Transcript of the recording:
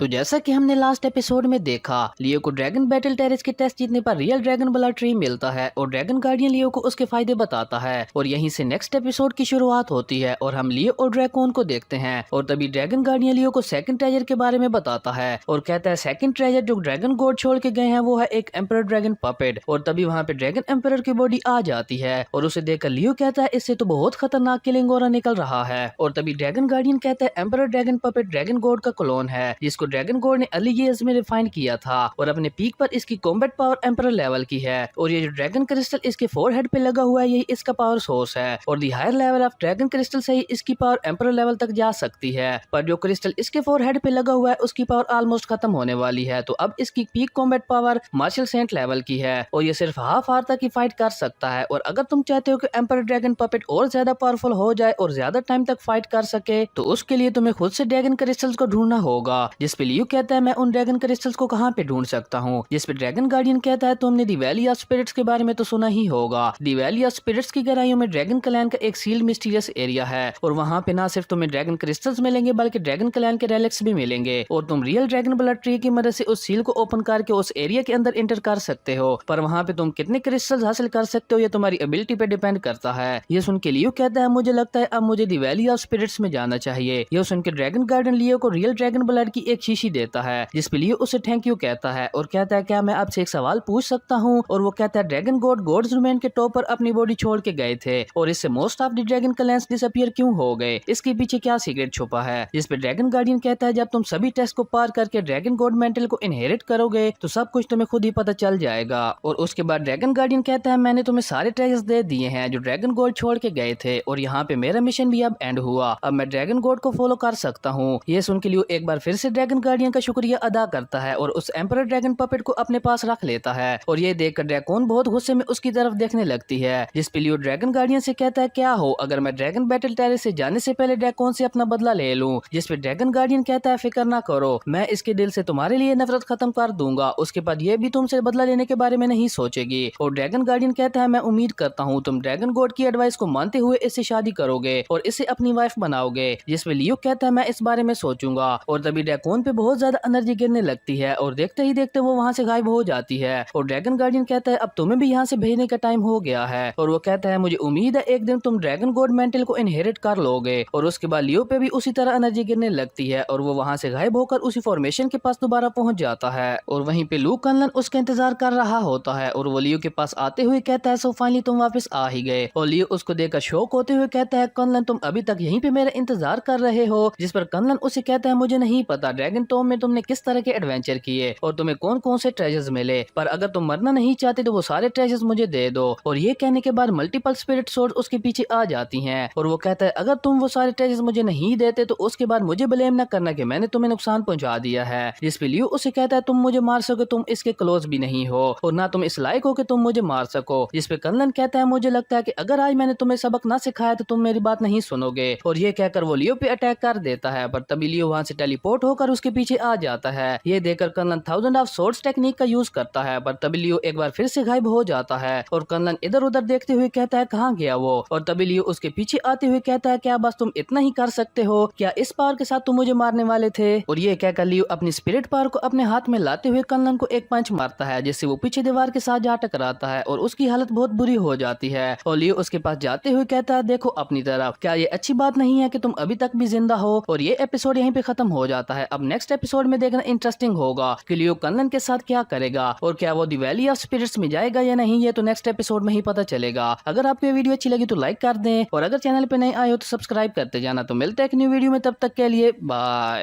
तो जैसा कि हमने लास्ट एपिसोड में देखा, लियो को ड्रैगन बैटल टेरेस के टेस्ट जीतने पर रियल ड्रैगन ब्लड ट्री मिलता है और ड्रैगन गार्डियन लियो को उसके फायदे बताता है और यहीं से नेक्स्ट एपिसोड की शुरुआत होती है और हम लियो और ड्रैकोन को देखते हैं और तभी ड्रैगन गार्डियन लियो को सेकंड ट्रेजर के बारे में बताता है और कहता है सेकंड ट्रेजर जो ड्रैगन गॉड छोड़ के गए हैं वो है एक एम्परर ड्रैगन पपेट। और तभी वहाँ पे ड्रैगन एम्परर की बॉडी आ जाती है और उसे देखकर लियो कहता है इससे तो बहुत खतरनाक किलिंग ऑरा निकल रहा है। और तभी ड्रैगन गार्डियन कहता है emperor dragon puppet dragon God का क्लोन है जिसको ड्रैगन गॉड ने अर्ली ईयर्स में रिफाइन किया था और अपने पीक पर इसकी कॉम्बैट पावर एम्परर लेवल की है और ये जो ड्रैगन क्रिस्टल इसके फोरहेड पे लगा हुआ है यही इसका पावर सोर्स है और the higher level of dragon crystal से ही इसकी पावर एम्परर लेवल तक जा सकती है। पर जो क्रिस्टल इसके फोरहेड पे लगा हुआ है उसकी पावर ऑलमोस्ट खत्म होने वाली है तो अब इसकी peak combat power martial saint level की है और ये सिर्फ हाफ आवर तक ही फाइट कर सकता है। और अगर तुम चाहते हो कि एम्परर ड्रैगन पपेट और ज्यादा पावरफुल हो जाए और ज्यादा टाइम तक फाइट कर सके तो उसके लिए तुम्हें खुद से ड्रैगन क्रिस्टल्स को ढूंढना होगा। जिस पे लियो कहता है मैं उन ड्रैगन क्रिस्टल्स को कहाँ पे ढूंढ सकता हूँ। जिस पे ड्रैगन गार्डियन कहता है तुमने दी वैली ऑफ स्पिरिट्स के बारे में तो सुना ही होगा। दी वैली ऑफ स्पिरिट्स की गहराइयों में ड्रैगन क्लैन का एक सील्ड मिस्टीरियस एरिया है और वहाँ पे ना सिर्फ तुम्हें ड्रैगन क्रिस्टल्स मिलेंगे बल्कि ड्रैगन क्लैन के रेलिक्स भी मिलेंगे और तुम रियल ड्रैगन ब्लड ट्री की मदद से उस सील को ओपन करके उस एरिया के अंदर एंटर कर सकते हो। पर वहाँ पे तुम कितने क्रिस्टल्स हासिल कर सकते हो ये तुम्हारी एबिलिटी पे डिपेंड करता है। ये सुन के लियो कहता है मुझे लगता है अब मुझे दी वैली ऑफ स्पिरिट्स में जाना चाहिए। ये सुन के ड्रैगन गार्डन लियो को रियल ड्रैगन ब्लड की एक शीशी देता है जिस पे लियो उसे थैंक यू कहता है और कहता है क्या मैं आपसे एक सवाल पूछ सकता हूँ। और वो कहता है ड्रैगन गॉड गॉड्स डोमेन के टॉप पर अपनी बॉडी छोड़ के गए थे और इससे most of the dragon clans disappear क्यों हो गए, इसके पीछे क्या सीक्रेट छुपा है। जिस पे ड्रैगन गार्डियन कहता है जब तुम सभी टेस्ट को पार करके ड्रैगन गॉड मेंटल को इनहेरिट करोगे तो सब कुछ तुम्हें खुद ही पता चल जाएगा। और उसके बाद ड्रैगन गार्डियन कहता है मैंने तुम्हें सारे ट्रेजर्स दे दिए हैं जो ड्रैगन गॉड छोड़ के गए थे और यहाँ पे मेरा मिशन भी अब एंड हुआ, अब मैं ड्रैगन गॉड को फॉलो कर सकता हूँ। ये सुन के लियो एक बार फिर से ड्रैगन गार्डियन का शुक्रिया अदा करता है और उस एम्परर ड्रैगन पपेट को अपने पास रख लेता है और ये देखकर ड्रैकोन बहुत गुस्से में उसकी तरफ देखने लगती है। जिस पे लियो ड्रैगन गार्डियन से कहता है क्या हो अगर मैं ड्रैगन बैटल टेरेस से जाने से पहले ड्रैकोन से अपना बदला ले लूं। जिस पे ड्रैगन गार्डियन कहता है फिक्र ना करो मैं इसके दिल से तुम्हारे लिए नफरत खत्म कर दूंगा, उसके बाद ये भी तुमसे बदला लेने के बारे में नहीं सोचेगी। और ड्रैगन गार्डियन कहता है मैं उम्मीद करता हूँ तुम ड्रैगन गॉड की एडवाइस को मानते हुए इससे शादी करोगे और इसे अपनी वाइफ बनाओगे। जिसमें लियो कहता है मैं इस बारे में सोचूंगा। और तभी ड्रैकोन पे बहुत ज्यादा एनर्जी गिरने लगती है और देखते ही देखते वो वहाँ से गायब हो जाती है। और ड्रैगन गार्डियन कहता है अब तुम्हें भी यहाँ से भेजने का टाइम हो गया है और वो कहता है मुझे उम्मीद है एक दिन तुम ड्रैगन गॉड मेंटल को इनहेरिट कर लोगे। और उसके बाद लियो पे भी उसी तरह एनर्जी गिरने लगती है और वो वहाँ से गायब होकर उसी फॉर्मेशन के पास दोबारा पहुंच जाता है और वहीं पे लू कनलन उसका इंतजार कर रहा होता है और वो लियो के पास आते हुए कहता है सो फाइनली तुम वापस आ ही गए। और लियो उसको देखकर शौक होते हुए कहता है कनलन तुम अभी तक यहीं पे मेरा इंतजार कर रहे हो। जिस पर कनलन उसे कहता है मुझे नहीं पता ड्रैगन टॉम में तुमने किस तरह के एडवेंचर किए और तुम्हें कौन कौन से ट्रेजर्स मिले, पर अगर तुम मरना नहीं चाहते तो वो सारे ट्रेजर्स मुझे दे दो। और ये कहने के बाद मल्टीपल स्पिरिट सोर्स उसके पीछे आ जाती हैं और वो कहता है अगर तुम वो सारे ट्रेजर्स मुझे नहीं देते तो उसके बाद मुझे ब्लेम न करना कि मैंने तुम्हें नुकसान पहुंचा दिया है। जिस पे लियो उसे कहता है तुम मुझे मार सको तुम इसके क्लोज भी नहीं हो और ना तुम इस लायक हो कि तुम मुझे मार सको। जिस पे कनलन कहता है मुझे लगता है कि अगर आज मैंने तुम्हें सबक ना सिखाया तो तुम मेरी बात नहीं सुनोगे। और ये कहकर वो लियो पे अटैक कर देता है पर तभी लियो वहाँ से टेलीपोर्ट होकर उसके पीछे आ जाता है। ये देखकर कनलन 1000 ऑफ सोर्ड्स टेक्निक का यूज करता है पर तभी लियो एक बार फिर से गायब हो जाता है और कनलन इधर उधर देखते हुए कहता है कहाँ गया वो। और तभी लियो उसके पीछे आते हुए कहता है क्या बस तुम इतना ही कर सकते हो, क्या इस पावर के साथ तुम मुझे मारने वाले थे। और ये कहकर लियो अपनी स्पिरिट पावर को अपने हाथ में लाते हुए कनलन को एक पंच मारता है जिससे वो पीछे दीवार के साथ जा टकराता है और उसकी हालत बहुत बुरी हो जाती है। और लियो उसके पास जाते हुए कहता है देखो अपनी तरफ, क्या ये अच्छी बात नहीं है कि तुम अभी तक भी जिंदा हो। और ये एपिसोड यहीं पे खत्म हो जाता है। अब नेक्स्ट एपिसोड में देखना इंटरेस्टिंग होगा कि लियो कनलन के साथ क्या करेगा और क्या वो दी वैली ऑफ स्पिरिट्स में जाएगा या नहीं, ये तो नेक्स्ट एपिसोड में ही पता चलेगा। अगर आपको ये वीडियो अच्छी लगी तो लाइक कर दें और अगर चैनल पे नए आए हो तो सब्सक्राइब करते जाना। तो मिलते हैं एक न्यू वीडियो में, तब तक के लिए बाय।